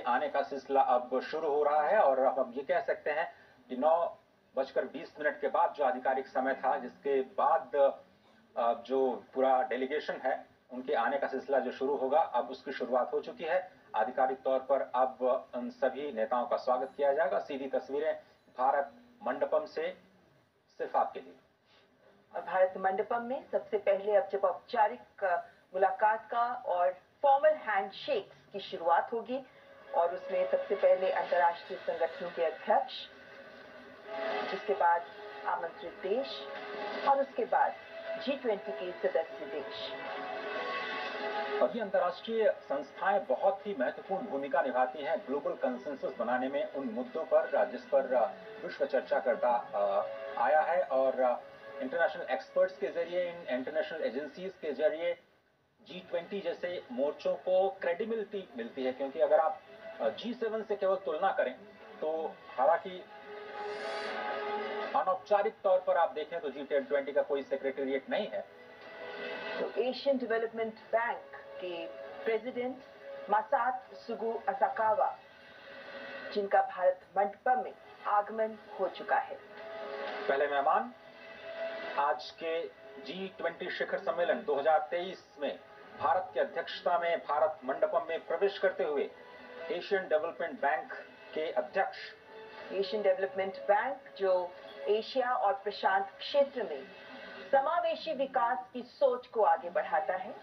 आने का सिलसिला अब शुरू हो रहा है और अब हम ये कह सकते हैं कि 9:20 के बाद जो आधिकारिक समय था, जिसके बाद जो पूरा डेलीगेशन है उनके आने का सिलसिला जो शुरू होगा, अब उसकी शुरुआत हो चुकी है। आधिकारिक तौर पर अब उन सभी नेताओं का स्वागत किया जाएगा। सीधी तस्वीरें भारत मंडपम से सिर्फ आपके लिए। और भारत मंडपम में सबसे पहले अब जब औपचारिक मुलाकात का और फॉर्मल हैंडशेक्स की शुरुआत होगी और उसमें सबसे पहले अंतर्राष्ट्रीय संगठनों के अध्यक्ष, जिसके बाद आमंत्रित देश और उसके बाद G20 के सदस्य देश। और ये अंतर्राष्ट्रीय संस्थाएं बहुत ही महत्वपूर्ण भूमिका निभाती हैं ग्लोबल कंसेंसस बनाने में, उन मुद्दों पर जिस पर विश्व चर्चा करता आया है। और इंटरनेशनल एक्सपर्ट्स के जरिए, इन इंटरनेशनल एजेंसीज के जरिए G20 जैसे मोर्चों को क्रेडिबिलिटी मिलती है, क्योंकि अगर आप G7 से केवल तुलना करें तो हालांकि अनौपचारिक तौर पर आप देखें तो G20 का कोई सेक्रेटेरिएट नहीं है। तो एशियन डेवलपमेंट बैंक के प्रेसिडेंट मासात्सुगु असाकावा, जिनका भारत मंडपम में आगमन हो चुका है। पहले मेहमान आज के G20 शिखर सम्मेलन 2023 में भारत की अध्यक्षता में भारत मंडपम में प्रवेश करते हुए एशियन डेवलपमेंट बैंक के अध्यक्ष। एशियन डेवलपमेंट बैंक जो एशिया और प्रशांत क्षेत्र में समावेशी विकास की सोच को आगे बढ़ाता है,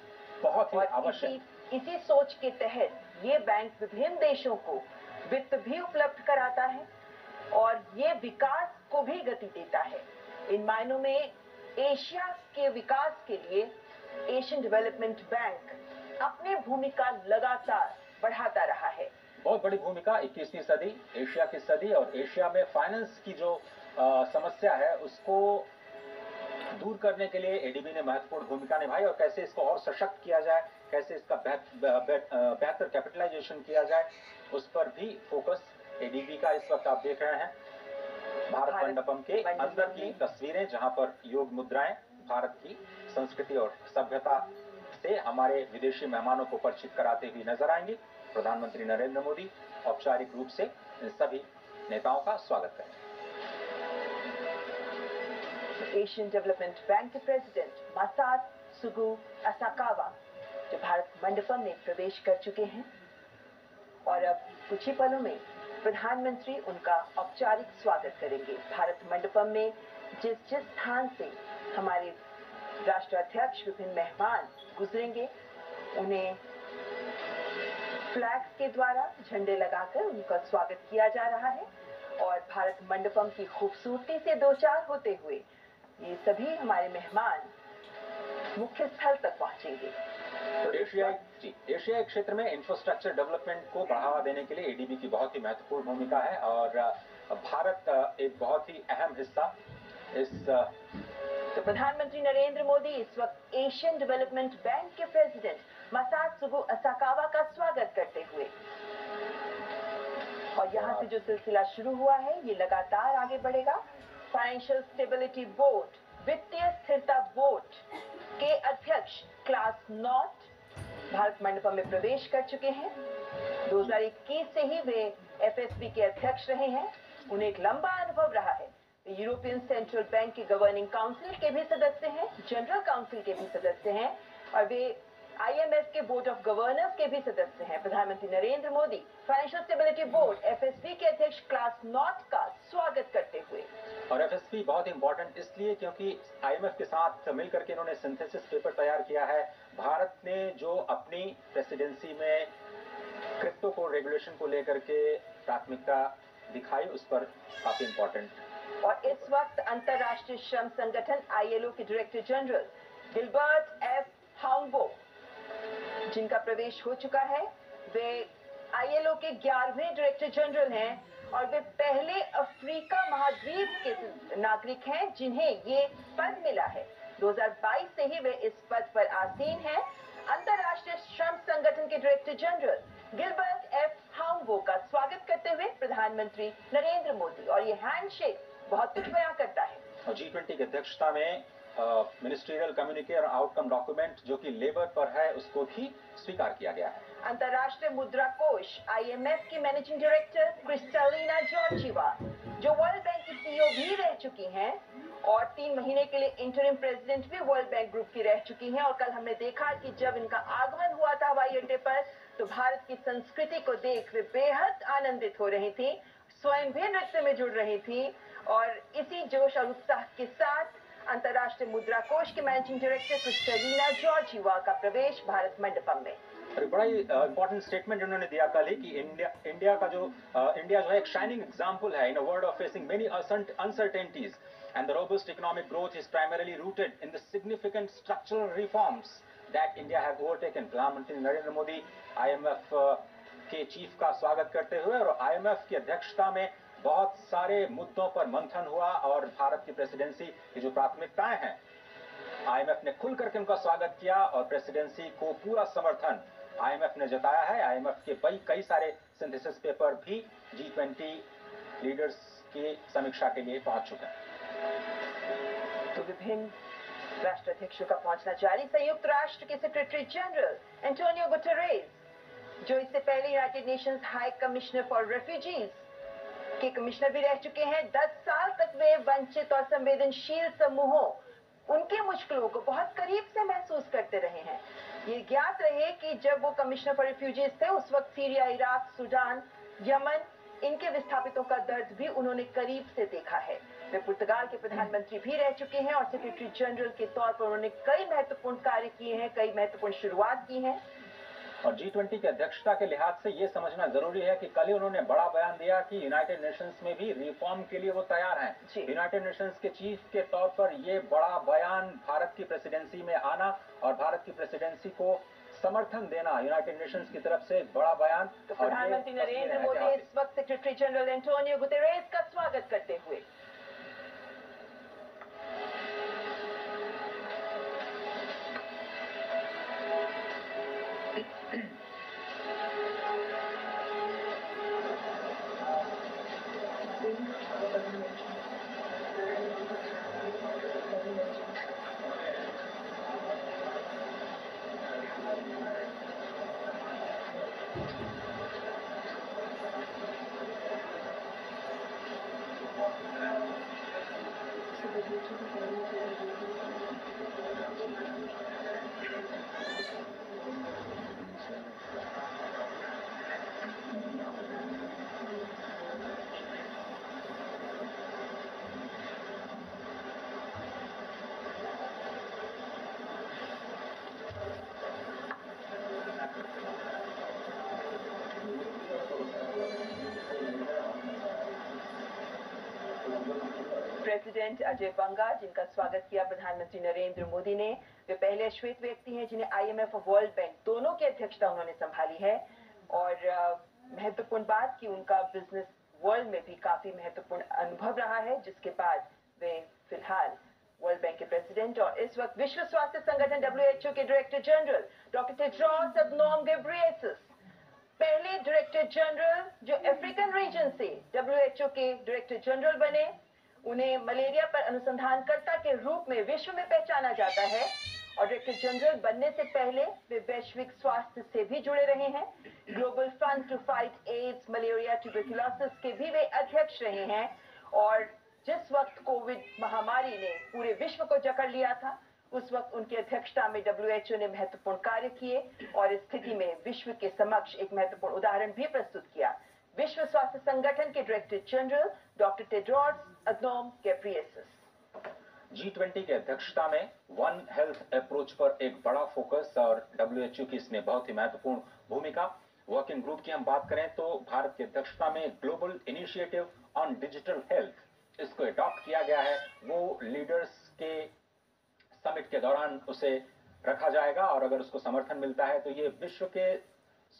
बहुत ही आवश्यक। इसी सोच के तहत ये बैंक विभिन्न देशों को वित्त भी उपलब्ध कराता है और ये विकास को भी गति देता है। इन मायनों में एशिया के विकास के लिए एशियन डेवलपमेंट बैंक अपनी भूमिका लगातार बढ़ाता रहा है। बहुत बड़ी भूमिका 21वीं सदी, एशिया की सदी, और एशिया में फाइनेंस की जो समस्या है उसको दूर करने के लिए एडीबी ने महत्वपूर्ण भूमिका निभाई। और कैसे इसको और सशक्त किया जाए, कैसे इसका बेहतर कैपिटलाइजेशन किया जाए, उस पर भी फोकस एडीबी का इस वक्त आप देख रहे हैं। भारत मंडपम के अंदर की तस्वीरें, जहां पर योग मुद्राएं भारत की संस्कृति और सभ्यता से हमारे विदेशी मेहमानों को परिचित कराते हुए नजर आएंगी। प्रधानमंत्री नरेंद्र मोदी औपचारिक रूप से इन सभी नेताओं का स्वागत करेंगे। एशियन डेवलपमेंट बैंक के प्रेसिडेंट मासात्सुगु असाकावा जो भारत मंडपम में प्रवेश कर चुके हैं और अब कुछ ही पलों में प्रधानमंत्री उनका औपचारिक स्वागत करेंगे। भारत मंडपम में जिस स्थान से हमारे राष्ट्राध्यक्ष, विभिन्न मेहमान गुजरेंगे, उन्हें फ्लैग्स के द्वारा झंडे लगाकर उनका स्वागत किया जा रहा है और भारत मंडपम की खूबसूरती से दो चार होते हुए ये सभी हमारे मेहमान मुख्य स्थल तक पहुंचेंगे। तो एशियाई क्षेत्र में इंफ्रास्ट्रक्चर डेवलपमेंट को बढ़ावा देने के लिए एडीबी की बहुत ही महत्वपूर्ण भूमिका है और भारत एक बहुत ही अहम हिस्सा इस। तो प्रधानमंत्री नरेंद्र मोदी इस वक्त एशियन डेवलपमेंट बैंक के प्रेसिडेंट मासात्सुगु असाकावा का स्वागत करते हुए, और यहाँ से जो सिलसिला शुरू हुआ है ये लगातार आगे बढ़ेगा। फाइनेंशियल स्टेबिलिटी बोर्ड, वित्तीय स्थिरता बोर्ड के अध्यक्ष क्लास नॉट भारत मंडपम में प्रवेश कर चुके हैं। 2021 से ही वे एफएसबी के अध्यक्ष रहे हैं। उन्हें एक लंबा अनुभव रहा है। यूरोपियन सेंट्रल बैंक के गवर्निंग काउंसिल के भी सदस्य हैं, जनरल काउंसिल के भी सदस्य हैं और वे आईएमएफ के बोर्ड ऑफ गवर्नर्स के भी सदस्य हैं। प्रधानमंत्री Narendra Modi financial stability board FSB के अध्यक्ष क्लास नॉट का स्वागत करते हुए। और एफएसबी बहुत इंपॉर्टेंट इसलिए क्योंकि आईएमएफ के साथ मिलकर के इन्होंने सिंथेसिस पेपर तैयार किया है। भारत ने जो अपनी प्रेसिडेंसी में क्रिप्टो को रेगुलेशन को लेकर के प्राथमिकता दिखाई, उस पर काफी इंपॉर्टेंट। और इस वक्त अंतर्राष्ट्रीय श्रम संगठन आईएलओ के डायरेक्टर जनरल गिलबर्ट एफ हाउंगबो, जिनका प्रवेश हो चुका है, वे आईएलओ के 11वें डायरेक्टर जनरल हैं और वे पहले अफ्रीका महाद्वीप के नागरिक हैं जिन्हें ये पद मिला है। 2022 से ही वे इस पद पर आसीन हैं। अंतर्राष्ट्रीय श्रम संगठन के डायरेक्टर जनरल गिलबर्ट एफ हाउंगबो का स्वागत करते हुए प्रधानमंत्री नरेंद्र मोदी, और ये हैंडशेक बहुत कुछ बयां करता है। और G20 की अध्यक्षता में मिनिस्ट्रियल कम्युनिके और आउटकम डॉक्यूमेंट जो कि लेबर पर है, उसको भी स्वीकार किया गया है। अंतर्राष्ट्रीय मुद्रा कोष IMF की मैनेजिंग डायरेक्टर क्रिस्टलिना जॉर्जिवा, जो वर्ल्ड बैंक की CEO भी रह चुकी हैं और 3 महीने के लिए इंटरिम प्रेसिडेंट भी वर्ल्ड बैंक ग्रुप की रह चुकी हैं। और कल हमने देखा कि जब इनका आगमन हुआ था हवाई अड्डे पर, तो भारत की संस्कृति को देख वे बेहद आनंदित हो रही थी, स्वयं भी नृत्य में जुड़ रही थी। और इसी जोश और उत्साह के साथ अंतर्राष्ट्रीय मुद्रा कोष के मैनेजिंग डायरेक्टर क्रिस्टलिना जॉर्जिवा का प्रवेश भारत मंडपम में। अरे बड़ा ही इंपॉर्टेंट स्टेटमेंट उन्होंने दिया कल ही कि इंडिया जो है एक शाइनिंग एग्जांपल है in a world of facing many uncertainties and the robust economic growth is primarily rooted in the significant structural reforms that India has overtaken। प्रधानमंत्री नरेंद्र मोदी IMF के चीफ का स्वागत करते हुए और IMF की अध्यक्षता में बहुत सारे मुद्दों पर मंथन हुआ और भारत की प्रेसिडेंसी की जो प्राथमिकताएं हैं IMF ने खुल करके उनका स्वागत किया और प्रेसिडेंसी को पूरा समर्थन IMF ने जताया है। IMF के कई सारे सिंथेसिस पेपर भी G20 लीडर्स की समीक्षा के लिए पहुंच चुके हैं। तो विभिन्न राष्ट्राध्यक्षों का पहुंचना जारी। संयुक्त राष्ट्र के सेक्रेटरी जनरल एंटोनियो गुटेरेस, जो इससे पहले United Nations high commissioner for refugees के कमिश्नर भी रह चुके हैं, 10 साल तक वे वंचित और संवेदनशील समूहों, उनके मुश्किलों को बहुत करीब से महसूस करते रहे हैं। ये ज्ञात रहे कि जब वो कमिश्नर फॉर रेफ्यूजीज थे, उस वक्त सीरिया, इराक, सूडान, यमन, इनके विस्थापितों का दर्द भी उन्होंने करीब से देखा है। वे पुर्तगाल के प्रधानमंत्री भी रह चुके हैं और सेक्रेटरी जनरल के तौर पर उन्होंने कई महत्वपूर्ण कार्य किए हैं, कई महत्वपूर्ण शुरुआत की है। और G20 की अध्यक्षता के लिहाज से ये समझना जरूरी है कि कल ही उन्होंने बड़ा बयान दिया कि यूनाइटेड नेशंस में भी रिफॉर्म के लिए वो तैयार हैं। यूनाइटेड नेशंस के चीफ के तौर पर ये बड़ा बयान, भारत की प्रेसिडेंसी में आना और भारत की प्रेसिडेंसी को समर्थन देना यूनाइटेड नेशंस की तरफ से एक बड़ा बयान। तो प्रधानमंत्री नरेंद्र मोदी इस वक्त सेक्रेटरी जनरल एंटोनियो गुटेरेस का स्वागत करते हुए प्रेसिडेंट अजय बंगा, जिनका स्वागत किया प्रधानमंत्री नरेंद्र मोदी ने। वे पहले श्वेत व्यक्ति हैं जिन्हें IMF और वर्ल्ड बैंक दोनों की अध्यक्षता उन्होंने संभाली है। और महत्वपूर्ण बात कि उनका बिजनेस वर्ल्ड में भी काफी महत्वपूर्ण अनुभव रहा है, जिसके बाद वे फिलहाल वर्ल्ड बैंक के प्रेसिडेंट और इस वक्त विश्व स्वास्थ्य संगठन WHO के director general doctor Tedros Adhanom Ghebreyesus, पहले डायरेक्टर जनरल जो अफ्रीकन रीजन से WHO के डायरेक्टर जनरल बने। उन्हें मलेरिया पर अनुसंधानकर्ता के रूप में विश्व में पहचाना जाता है और डायरेक्टर जनरल बनने से पहले वे वैश्विक स्वास्थ्य से भी जुड़े रहे हैं। Global fund to fight AIDS, malaria, tuberculosis के भी वे अध्यक्ष रहे हैं। और जिस वक्त कोविड महामारी ने पूरे विश्व को जकड़ लिया था, उस वक्त उनकी अध्यक्षता में WHO ने महत्वपूर्ण कार्य किए और इस स्थिति में विश्व के समक्ष एक महत्वपूर्ण उदाहरण भी प्रस्तुत किया। विश्व स्वास्थ्य संगठन के director general doctor Tedros Adhanom Ghebreyesus. G20 की अध्यक्षता में वन हेल्थ अप्रोच पर एक बड़ा फोकस और WHO की इसमें बहुत ही महत्वपूर्ण भूमिका। वर्किंग ग्रुप की हम बात करें तो भारत की अध्यक्षता में global initiative on digital health, इसको अडॉप्ट किया गया है। वो लीडर्स के समिट के दौरान उसे रखा जाएगा और अगर उसको समर्थन मिलता है तो ये विश्व के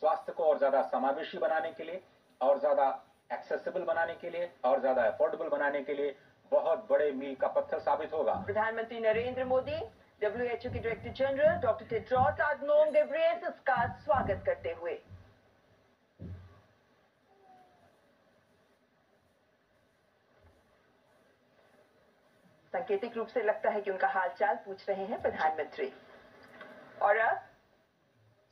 स्वास्थ्य को और ज्यादा समावेशी बनाने के लिए, और ज्यादा एक्सेसिबल बनाने के लिए, और ज्यादा अफोर्डेबल बनाने के लिए बहुत बड़े मील का पत्थर साबित होगा। प्रधानमंत्री नरेंद्र मोदी WHO के director general doctor Tedros Adhanom Ghebreyesus का स्वागत करते हुए सांकेतिक रूप से लगता है कि उनका हालचाल पूछ रहे हैं प्रधानमंत्री। और अब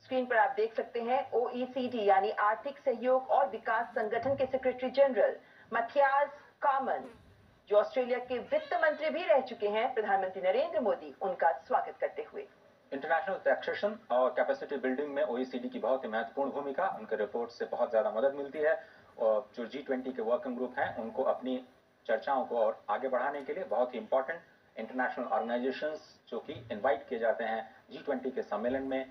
स्क्रीन पर आप देख सकते हैं OECD यानी आर्थिक सहयोग और विकास संगठन के सेक्रेटरी जनरल मैथियास कामन, जो ऑस्ट्रेलिया के वित्त मंत्री भी रह चुके हैं, प्रधानमंत्री नरेंद्र मोदी उनका स्वागत करते हुए। इंटरनेशनल टैक्सेशन और कैपेसिटी बिल्डिंग में OECD की बहुत ही महत्वपूर्ण भूमिका, उनके रिपोर्ट से बहुत ज्यादा मदद मिलती है और जो G20 के वर्किंग ग्रुप हैं उनको अपनी चर्चाओं को और आगे बढ़ाने के लिए बहुत ही इंपॉर्टेंट इंटरनेशनल ऑर्गेनाइजेशंस जो कि इनवाइट किए जाते हैं G20 के सम्मेलन में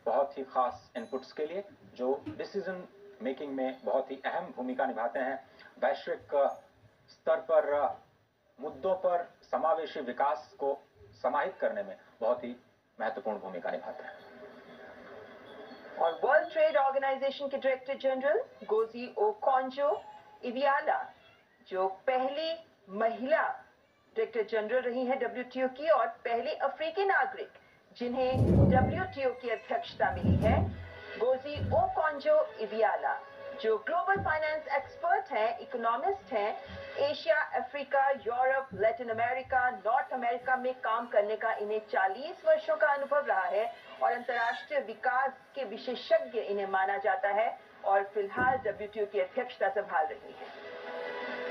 बहुत ही खास इनपुट्स के लिए, जो डिसीजन मेकिंग में बहुत ही अहम भूमिका निभाते हैं, वैश्विक स्तर पर मुद्दों पर समावेशी विकास को समाहित करने में बहुत ही महत्वपूर्ण भूमिका निभाता है। और वर्ल्ड ट्रेड ऑर्गेनाइजेशन के डायरेक्टर जनरल गोजी ओकोंजो-इवियाला, जो पहली महिला डायरेक्टर जनरल रही हैं WTO की और पहली अफ्रीकी नागरिक जिन्हें WTO की अध्यक्षता मिली है, गोजी ओकोंजो-इवियाला, जो ग्लोबल फाइनेंस एक्सपर्ट हैं, इकोनॉमिस्ट हैं, Asia, Africa, Europe, Latin America, north America में काम करने का इन्हें 40 वर्षों का अनुभव रहा है और अंतर्राष्ट्रीय विकास के विशेषज्ञ इन्हें माना जाता है और फिलहाल WTO की अध्यक्षता संभाल रही है।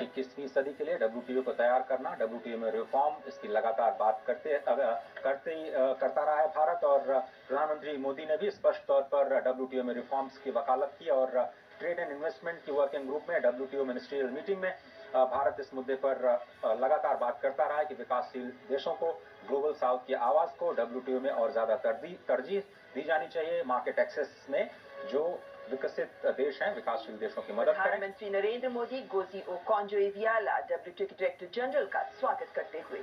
21वीं सदी के लिए WTO को तैयार करना, WTO में रिफॉर्म, इसकी लगातार बात करता रहा है भारत, और प्रधानमंत्री मोदी ने भी स्पष्ट तौर पर WTO में रिफॉर्म्स की वकालत की और ट्रेड एंड इन्वेस्टमेंट की वर्किंग ग्रुप में WTO मिनिस्ट्रियल मीटिंग में भारत इस मुद्दे पर लगातार बात करता रहा है कि विकासशील देशों को, ग्लोबल साउथ की आवाज को WTO में और ज्यादा तरजीह दी जानी चाहिए, मार्केट एक्सेस में जो विकसित देश हैं, विकासशील देशों की मदद करें। प्रधानमंत्री नरेंद्र मोदी गोजी ओकोंजो-इवियाला WTO के डायरेक्टर जनरल का स्वागत करते हुए।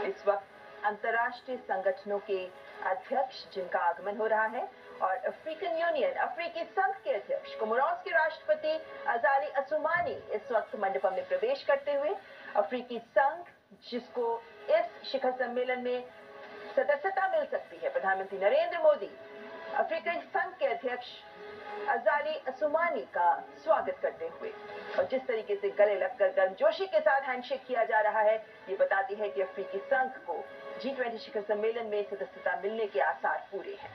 इस वक्त अंतर्राष्ट्रीय संगठनों के अध्यक्ष जिनका आगमन हो रहा है और अफ्रीकन यूनियन, अफ्रीकी संघ के अध्यक्ष कोमोरोस के राष्ट्रपति अजाली असुमानी इस वक्त मंडपम में प्रवेश करते हुए अफ्रीकी संघ, जिसको इस शिखर सम्मेलन में सदस्यता मिल सकती है, प्रधानमंत्री नरेंद्र मोदी अफ्रीकी संघ के अध्यक्ष अजाली असुमानी का स्वागत करते हुए, और जिस तरीके से गले लगकर गर्मजोशी के साथ हैंडशेक किया जा रहा है, ये बताती है कि अफ्रीकी संघ को G20 शिखर सम्मेलन में सदस्यता मिलने के आसार पूरे हैं।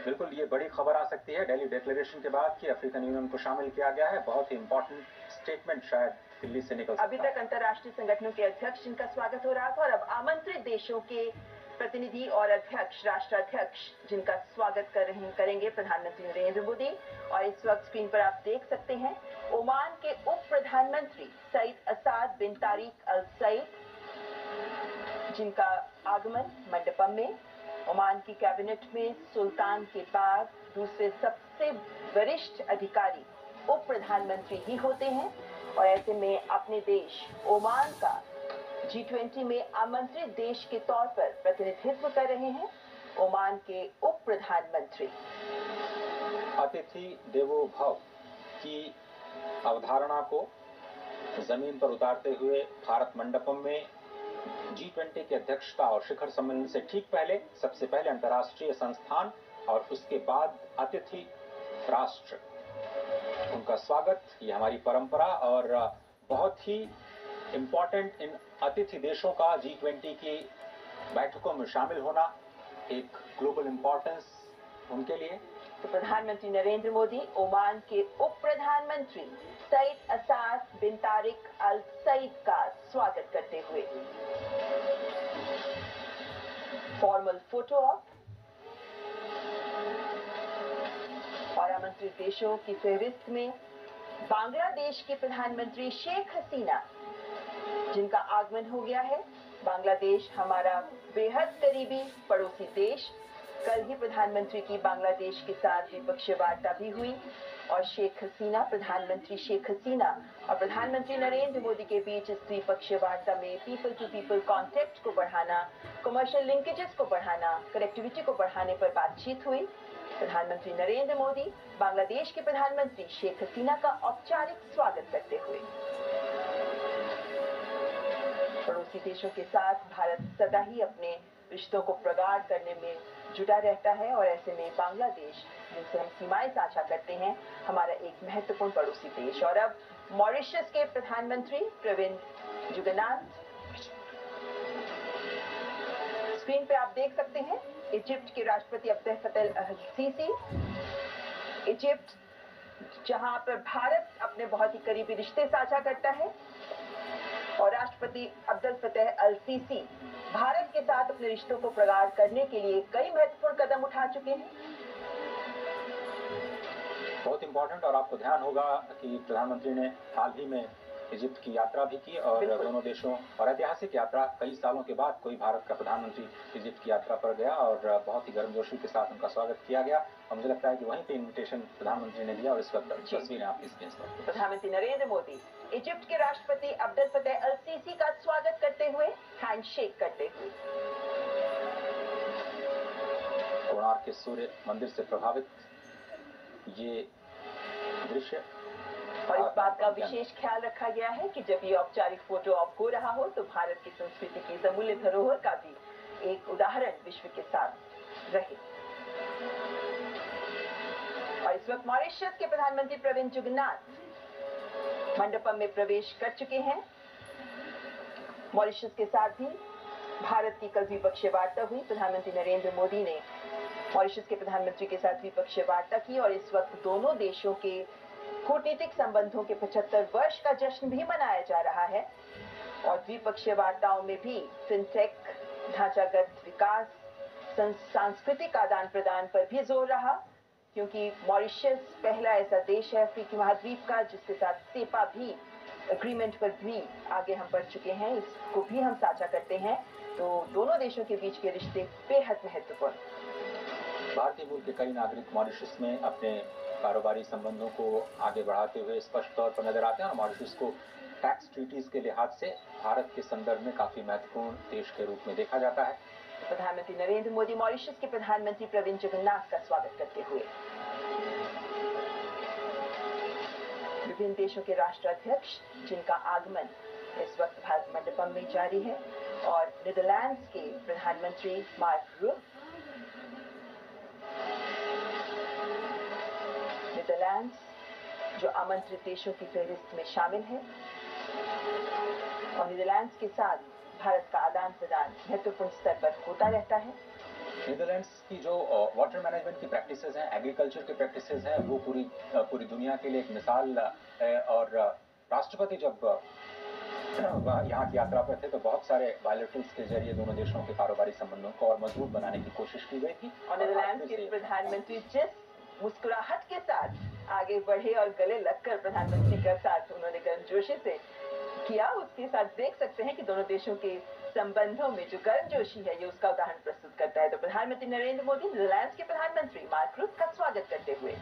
बिल्कुल, ये बड़ी खबर आ सकती है दिल्ली डिक्लेरेशन के बाद कि अफ्रीकन यूनियन को शामिल किया गया है। बहुत ही इंपॉर्टेंट स्टेटमेंट शायद दिल्ली से निकल सकता है। अभी तक अंतर्राष्ट्रीय संगठनों के अध्यक्ष जिनका स्वागत हो रहा था और अब आमंत्रित देशों के प्रतिनिधि और अध्यक्ष, राष्ट्राध्यक्ष जिनका स्वागत करेंगे प्रधानमंत्री नरेंद्र मोदी। और इस वक्त स्क्रीन पर आप देख सकते हैं ओमान के उप प्रधानमंत्री सईद असाद बिन तारिक अल सईद, जिनका आगमन मंडपम में। ओमान की कैबिनेट में सुल्तान के बाद दूसरे सबसे वरिष्ठ अधिकारी उप प्रधानमंत्री ही होते हैं और ऐसे में अपने देश ओमान का G20 में आमंत्रित देश के तौर पर प्रतिनिधित्व कर रहे हैं ओमान के उप प्रधानमंत्री। अतिथि देवो भव की अवधारणा को जमीन पर उतारते हुए भारत मंडपम में G20 की अध्यक्षता और शिखर सम्मेलन से ठीक पहले सबसे पहले अंतर्राष्ट्रीय संस्थान और उसके बाद अतिथि राष्ट्र, उनका स्वागत, ये हमारी परंपरा और बहुत ही इम्पोर्टेंट इन अतिथि देशों का G20 की बैठकों में शामिल होना एक ग्लोबल इम्पोर्टेंस उनके लिए। तो प्रधानमंत्री नरेंद्र मोदी ओमान के उप प्रधानमंत्री सईद असाद बिन तारिक अल सईद का स्वागत करते हुए फॉर्मल फोटो ऑप और आमंत्रित देशों की फहरिस्त में बांग्लादेश के प्रधानमंत्री शेख हसीना, जिनका आगमन हो गया है। बांग्लादेश हमारा बेहद करीबी पड़ोसी देश। कल ही प्रधानमंत्री की बांग्लादेश के साथ द्विपक्षीय वार्ता भी हुई और शेख हसीना, प्रधानमंत्री शेख हसीना और प्रधानमंत्री नरेंद्र मोदी के बीच इस द्विपक्षीय वार्ता में पीपल टू पीपल कॉन्टेक्ट को बढ़ाना, कमर्शियल लिंकेजेस को बढ़ाना, कनेक्टिविटी को बढ़ाने पर बातचीत हुई। प्रधानमंत्री नरेंद्र मोदी बांग्लादेश के प्रधानमंत्री शेख हसीना का औपचारिक स्वागत करते हुए। पड़ोसी देशों के साथ भारत सदा ही अपने रिश्तों को प्रगाढ़ करने में जुटा रहता है और ऐसे में बांग्लादेश, जिनसे हम सीमाएं साझा करते हैं, हमारा एक महत्वपूर्ण पड़ोसी देश। और अब मॉरिशस के प्रधानमंत्री प्रविंद जुगनाथ स्क्रीन पे आप देख सकते हैं इजिप्ट के राष्ट्रपति अब्देल फतेह अल सीसी। इजिप्ट जहां पर भारत अपने बहुत ही करीबी रिश्ते साझा करता है और राष्ट्रपति अब्देल फतेह अल सीसी भारत के साथ अपने रिश्तों को प्रगाढ़ करने के लिए कई महत्वपूर्ण कदम उठा चुके हैं। बहुत इंपॉर्टेंट, और आपको ध्यान होगा कि प्रधानमंत्री ने हाल ही में इजिप्ट की यात्रा भी की और दोनों देशों और ऐतिहासिक यात्रा, कई सालों के बाद कोई भारत का प्रधानमंत्री इजिप्ट की यात्रा पर गया और बहुत ही गर्मजोशी के साथ उनका स्वागत किया गया। और मुझे लगता है कि वहीं पे इन्विटेशन प्रधानमंत्री ने दिया और इस वक्त तस्वीरें आपकी स्क्रीन पर। प्रधानमंत्री नरेंद्र मोदी इजिप्ट के राष्ट्रपति अब्देल फतेह अल सीसी का स्वागत करते हुए हैंडशेक करते हुए। कोणार्क के सूर्य मंदिर से प्रभावित ये दृश्य, और इस बात का विशेष ख्याल रखा गया है कि जब ये औपचारिक फोटो ऑप हो रहा हो तो भारत की संस्कृति की इस अमूल्य धरोहर का भी एक उदाहरण विश्व के साथ रहे। और इस वक्त मॉरिशस के प्रधानमंत्री प्रविंद जुगन्नाथ मंडपम में प्रवेश कर चुके हैं। मॉरिशस के साथ भी भारत की कल द्विपक्षीय वार्ता हुई। प्रधानमंत्री नरेंद्र मोदी ने मॉरिशस के प्रधानमंत्री के साथ द्विपक्षीय वार्ता की और इस वक्त दोनों देशों के कूटनीतिक संबंधों के 75 वर्ष का जश्न भी मनाया जा रहा है। और द्विपक्षीय वार्ताओं में भी फिनटेक, ढांचागत विकास, सांस्कृतिक आदान प्रदान पर भी जोर रहा, क्योंकि मॉरिशस पहला ऐसा देश है अफ्रीकी महाद्वीप का जिसके साथ सेपा भी एग्रीमेंट पर भी आगे हम बढ़ चुके हैं, इसको भी हम साझा करते हैं। तो दोनों देशों के बीच के रिश्ते बेहद महत्वपूर्ण। भारतीय मूल के कई नागरिक मॉरिशस में अपने कारोबारी संबंधों को आगे बढ़ाते हुए स्पष्ट तौर पर नजर आते हैं और मॉरिशस को टैक्स ट्रीटीज के लिहाज से भारत के संदर्भ में काफी महत्वपूर्ण देश के रूप में देखा जाता है। प्रधानमंत्री नरेंद्र मोदी मॉरिशस के प्रधानमंत्री प्रविंद जुगन्नाथ का स्वागत करते हुए। विभिन्न देशों के राष्ट्राध्यक्ष जिनका आगमन इस वक्त भारत मंडपम में जारी है और नीदरलैंड्स के प्रधानमंत्री मार्क रूट, नीदरलैंड्स जो आमंत्रित देशों की फहरिस्त में शामिल है और नीदरलैंड्स के साथ भारत का आदान प्रदान महत्वपूर्ण स्तर पर होता रहता है। नीदरलैंड्स की जो वाटर मैनेजमेंट की प्रैक्टिसेस हैं, एग्रीकल्चर की प्रैक्टिसेस हैं, वो पूरी दुनिया के लिए एक मिसाल है। और राष्ट्रपति जब यहाँ की यात्रा पर थे तो बहुत सारे बायलैटरल्स के जरिए दोनों देशों के कारोबारी संबंधों को और मजबूत बनाने की कोशिश की गई थी। और नीदरलैंड्स के प्रधानमंत्री जिस मुस्कुराहट के साथ आगे बढ़े और गले लगकर प्रधानमंत्री का साथ उन्होंने गर्मजोशी से किया, उसके साथ देख सकते हैं कि दोनों देशों के संबंधों में जो गर्मजोशी है ये उसका उदाहरण प्रस्तुत करता है। तो प्रधानमंत्री नरेंद्र मोदी नीदरलैंड्स के प्रधानमंत्री मार्क रूट का स्वागत करते हुए।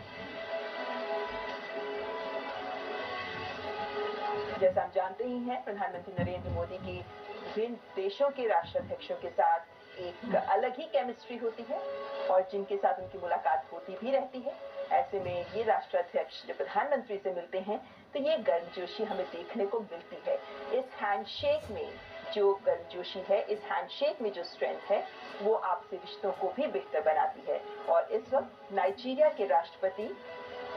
जैसा हम जानते ही हैं, प्रधानमंत्री नरेंद्र मोदी की विभिन्न देशों के राष्ट्राध्यक्षों के साथ एक अलग ही केमिस्ट्री होती है और जिनके साथ उनकी मुलाकात होती भी रहती है। ऐसे में ये राष्ट्राध्यक्ष जब प्रधानमंत्री से मिलते हैं तो ये गर्मजोशी हमें देखने को मिलती है। इस हैंडशेक में जो गर्मजोशी है, इस हैंडशेक में जो स्ट्रेंथ है, वो आपसे रिश्तों को भी बेहतर बनाती है। और इस वक्त नाइजीरिया के राष्ट्रपति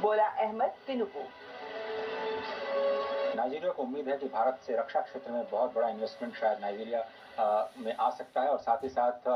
बोला अहमद तिनुबू। नाइजीरिया को उम्मीद है कि भारत से रक्षा क्षेत्र में बहुत बड़ा इन्वेस्टमेंट शायद नाइजीरिया में आ सकता है और साथ ही साथ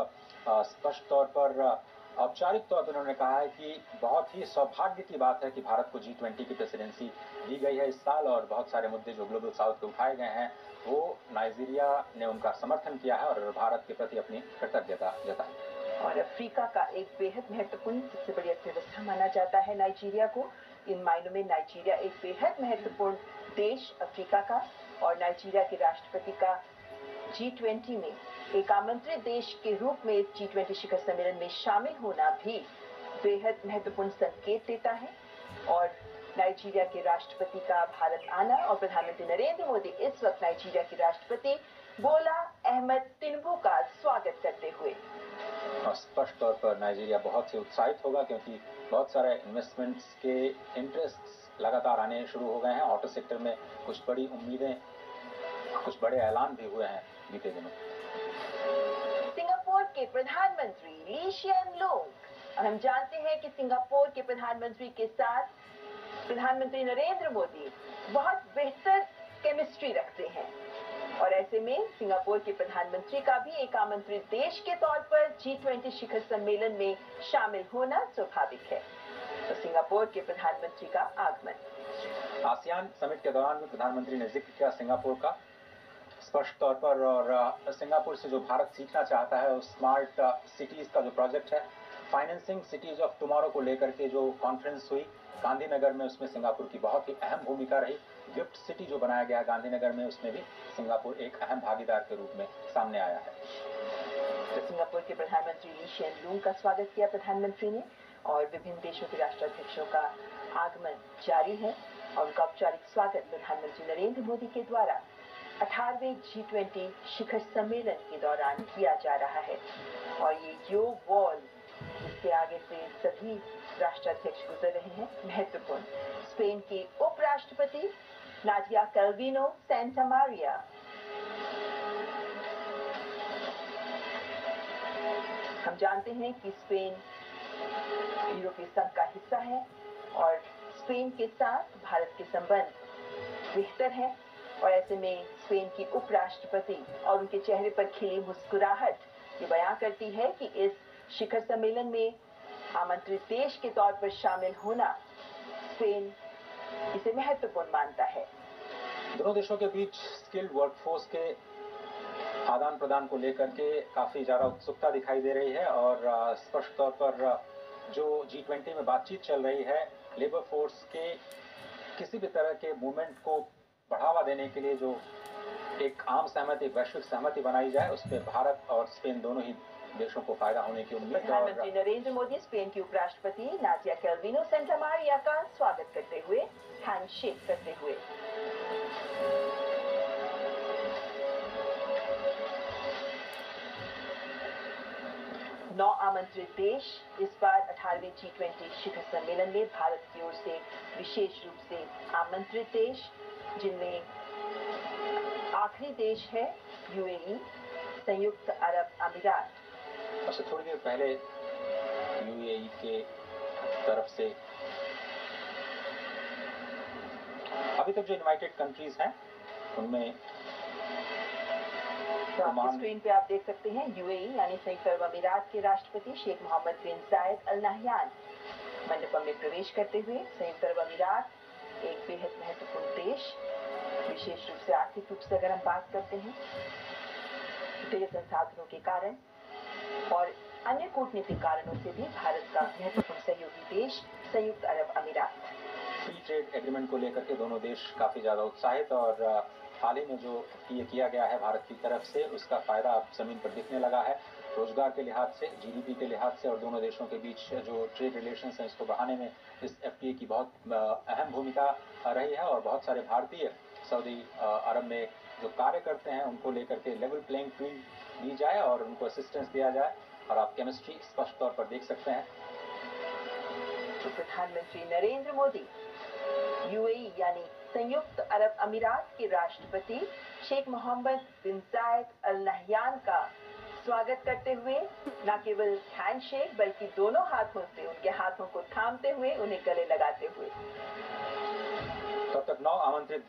स्पष्ट तौर पर औपचारिक तौर पर उन्होंने कहा है कि बहुत ही सौभाग्य की बात है कि भारत को G20 की प्रेसिडेंसी दी गई है इस साल और बहुत सारे मुद्दे जो ग्लोबल साउथ पे उठाए गए हैं वो नाइजीरिया ने उनका समर्थन किया है और भारत के प्रति अपनी कृतज्ञता जताई। और अफ्रीका का एक बेहद महत्वपूर्ण सबसे बड़ी अर्थव्यवस्था माना जाता है नाइजीरिया को। इन मायनों में नाइजीरिया एक बेहद महत्वपूर्ण देश अफ्रीका का और नाइजीरिया के राष्ट्रपति का G20 में एक आमंत्रित देश के रूप में G20 शिखर सम्मेलन में शामिल होना भी बेहद महत्वपूर्ण संकेत देता है। और नाइजीरिया के राष्ट्रपति का भारत आना और प्रधानमंत्री नरेंद्र मोदी इस वक्त नाइजीरिया के राष्ट्रपति बोला अहमद तिनुबू का स्वागत करते हुए। और स्पष्ट तौर पर नाइजीरिया बहुत से उत्साहित होगा क्योंकि बहुत सारे इन्वेस्टमेंट्स के इंटरेस्ट लगातार आने शुरू हो गए हैं। ऑटो सेक्टर में कुछ बड़ी उम्मीदें, कुछ बड़े ऐलान भी हुए हैं बीते दिनों। सिंगापुर के प्रधानमंत्री ली शिएन लूंग, और हम जानते हैं कि सिंगापुर के प्रधानमंत्री के साथ प्रधानमंत्री नरेंद्र मोदी बहुत बेहतर केमिस्ट्री रखते हैं। और ऐसे में सिंगापुर के प्रधानमंत्री का भी एक आमंत्रित देश के तौर पर G20 शिखर सम्मेलन में शामिल होना स्वाभाविक है। तो सिंगापुर के प्रधानमंत्री का आगमन। आसियान समिट के दौरान भी प्रधानमंत्री ने जिक्र किया सिंगापुर का स्पष्ट तौर पर, और सिंगापुर से जो भारत सीखना चाहता है उस स्मार्ट सिटीज का जो प्रोजेक्ट है, फाइनेंसिंग सिटीज ऑफ टुमारो को लेकर के जो कॉन्फ्रेंस हुई गांधीनगर में, उसमें सिंगापुर की बहुत ही अहम भूमिका रही। गिफ्ट सिटी जो बनाया गया गांधीनगर में, उसमें भी सिंगापुर एक अहम भागीदार के रूप में सामने आया है। तो सिंगापुर के प्रधानमंत्री ली शिएन लूंग का स्वागत किया प्रधानमंत्री ने, और विभिन्न देशों के राष्ट्राध्यक्षों का आगमन जारी है और उनका औपचारिक स्वागत प्रधानमंत्री नरेंद्र मोदी के द्वारा 18वें G20 शिखर सम्मेलन के दौरान किया जा रहा है। और ये यो वॉल जिसके आगे से सभी राष्ट्राध्यक्ष गुजर रहे हैं, महत्वपूर्ण। स्पेन के उपराष्ट्रपति नादिया कैल्विनो सेंटामारिया, हम जानते हैं कि स्पेन यूरोपीय संघ का हिस्सा है और स्पेन के साथ भारत के संबंध बेहतर है, और ऐसे में स्पेन की उपराष्ट्रपति और उनके चेहरे पर खिली मुस्कुराहट ये बयां करती है कि इस शिखर सम्मेलन में आमंत्रित देश के तौर पर शामिल होना स्पेन इसे महत्वपूर्ण मानता है। दोनों देशों के बीच स्किल्ड वर्कफोर्स के आदान प्रदान को लेकर के काफी ज्यादा उत्सुकता दिखाई दे रही है, और स्पष्ट तौर पर जो G20 में बातचीत चल रही है, लेबर फोर्स के किसी भी तरह के मूवमेंट को बढ़ावा देने के लिए जो एक आम सहमति, वैश्विक सहमति बनाई जाए, उस पर भारत और स्पेन दोनों ही देशों को फायदा होने की उम्मीद है। प्रधानमंत्री नरेंद्र मोदी स्पेन की उपराष्ट्रपति नादिया कैल्विनो सेंटामारिया का स्वागत करते हुए हैंडशेक करते हुए। नौ आमंत्रित देश इस बार 18वें G20 शिखर सम्मेलन में भारत की ओर से विशेष रूप से आमंत्रित देश, जिनमें आखिरी देश है UAE, संयुक्त अरब अमीरात। अच्छा, थोड़ी देर पहले UAE के तरफ से अभी तक जो इनवाइटेड कंट्रीज हैं उनमें तो आपकी स्क्रीन पे आप देख सकते हैं UAE यानी संयुक्त अरब अमीरात के राष्ट्रपति शेख मोहम्मद बिन जायद अल नहयान मंडपम में प्रवेश करते हुए। संयुक्त अरब अमीरात एक बेहद महत्वपूर्ण देश, विशेष रूप से आर्थिक रूप से अगर हम बात करते हैं, तेल संसाधनों के कारण और अन्य कूटनीतिक कारणों से भी भारत का महत्वपूर्ण सहयोगी देश संयुक्त अरब अमीरात। फ्री ट्रेड एग्रीमेंट को लेकर के दोनों देश काफी ज्यादा उत्साहित, और हाल ही में जो ये किया गया है भारत की तरफ से, उसका फायदा अब जमीन पर दिखने लगा है, रोजगार के लिहाज से, GDP के लिहाज से, और दोनों देशों के बीच जो ट्रेड रिलेशंस हैं उसको बढ़ाने में इस FTA की बहुत अहम भूमिका रही है। और बहुत सारे भारतीय सऊदी अरब में जो कार्य करते हैं उनको लेकर के लेवल प्लेइंग फील्ड दी जाए और उनको असिस्टेंस दिया जाए, और आप केमिस्ट्री स्पष्ट तौर पर देख सकते हैं। तो प्रधानमंत्री नरेंद्र मोदी UAE यानी संयुक्त अरब अमीरात के राष्ट्रपति शेख मोहम्मद बिन जायद अल नहयान का स्वागत करते हुए न केवल हैंडशेक बल्कि दोनों हाथों से उनके हाथों को थामते हुए उन्हें गले लगाते हुए। तब तक 9 आमंत्रित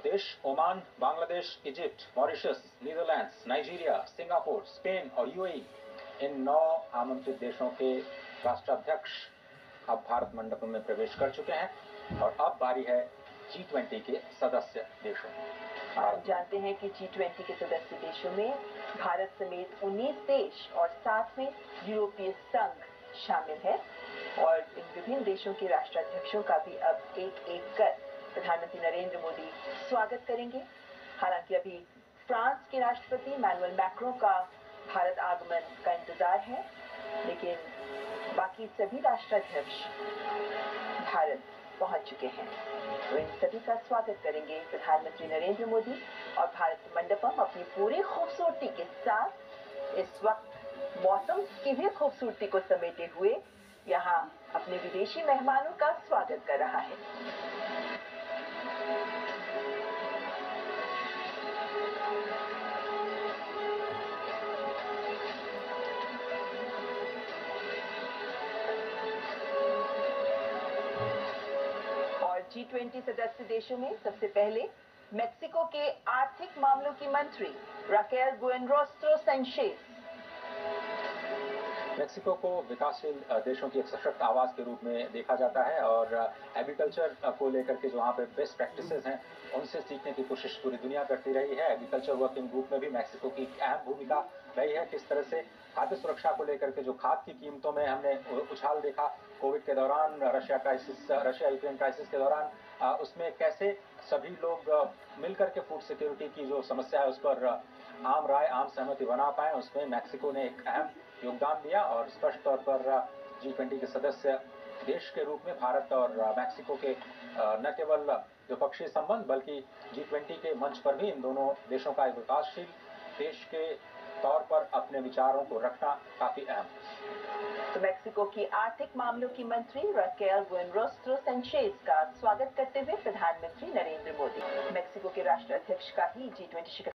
देश Oman, Bangladesh, Egypt, Mauritius, Netherlands, Nigeria, Singapore, Spain और UAE, इन 9 आमंत्रित देशों के राष्ट्राध्यक्ष अब भारत मंडपम में प्रवेश कर चुके हैं, और अब बारी है G20 के सदस्य देशों। आप जानते हैं कि G20 के सदस्य देशों में भारत समेत 19 देश और साथ में यूरोपीय संघ शामिल है, और इन विभिन्न देशों के राष्ट्राध्यक्षों का भी अब एक एक कर प्रधानमंत्री नरेंद्र मोदी स्वागत करेंगे। हालांकि अभी फ्रांस के राष्ट्रपति मैनुअल मैक्रों का भारत आगमन का इंतजार है, लेकिन बाकी सभी राष्ट्राध्यक्ष भारत पहुंच चुके हैं। तो इन सभी का स्वागत करेंगे प्रधानमंत्री नरेंद्र मोदी, और भारत मंडपम अपनी पूरी खूबसूरती के साथ इस वक्त मौसम की भी खूबसूरती को समेटे हुए यहाँ अपने विदेशी मेहमानों का स्वागत कर रहा है। G20 सदस्य देशों में सबसे पहले मेक्सिको के आर्थिक मामलों की मंत्री राकेल बुएनरोस्ट्रो सैंचेज। मेक्सिको को विकासशील देशों की एक सशक्त आवाज के रूप में देखा जाता है और एग्रीकल्चर को लेकर के जो वहाँ पे बेस्ट प्रैक्टिसेस हैं उनसे सीखने की कोशिश पूरी दुनिया करती रही है। एग्रीकल्चर वर्किंग ग्रुप में भी मेक्सिको की अहम भूमिका रही है। किस तरह से खाद्य सुरक्षा को लेकर के जो खाद की कीमतों में हमने उछाल देखा कोविड के दौरान, रशिया यूक्रेन क्राइसिस के दौरान, उसमें कैसे सभी लोग मिलकर के फूड सिक्योरिटी की जो समस्या है उस पर आम राय, आम सहमति बना पाए, उसमें मेक्सिको ने एक अहम योगदान दिया। और स्पष्ट तौर पर G20 के सदस्य देश के रूप में भारत और मेक्सिको के न केवल द्विपक्षीय संबंध बल्कि G20 के मंच पर भी इन दोनों देशों का एक विकासशील देश के तौर पर अपने विचारों को रखना काफी अहम। तो मेक्सिको की आर्थिक मामलों की मंत्री राकेल बुएनरोस्ट्रो सैंचेज का स्वागत करते हुए प्रधानमंत्री नरेंद्र मोदी मेक्सिको के राष्ट्राध्यक्ष का ही G20 शिखर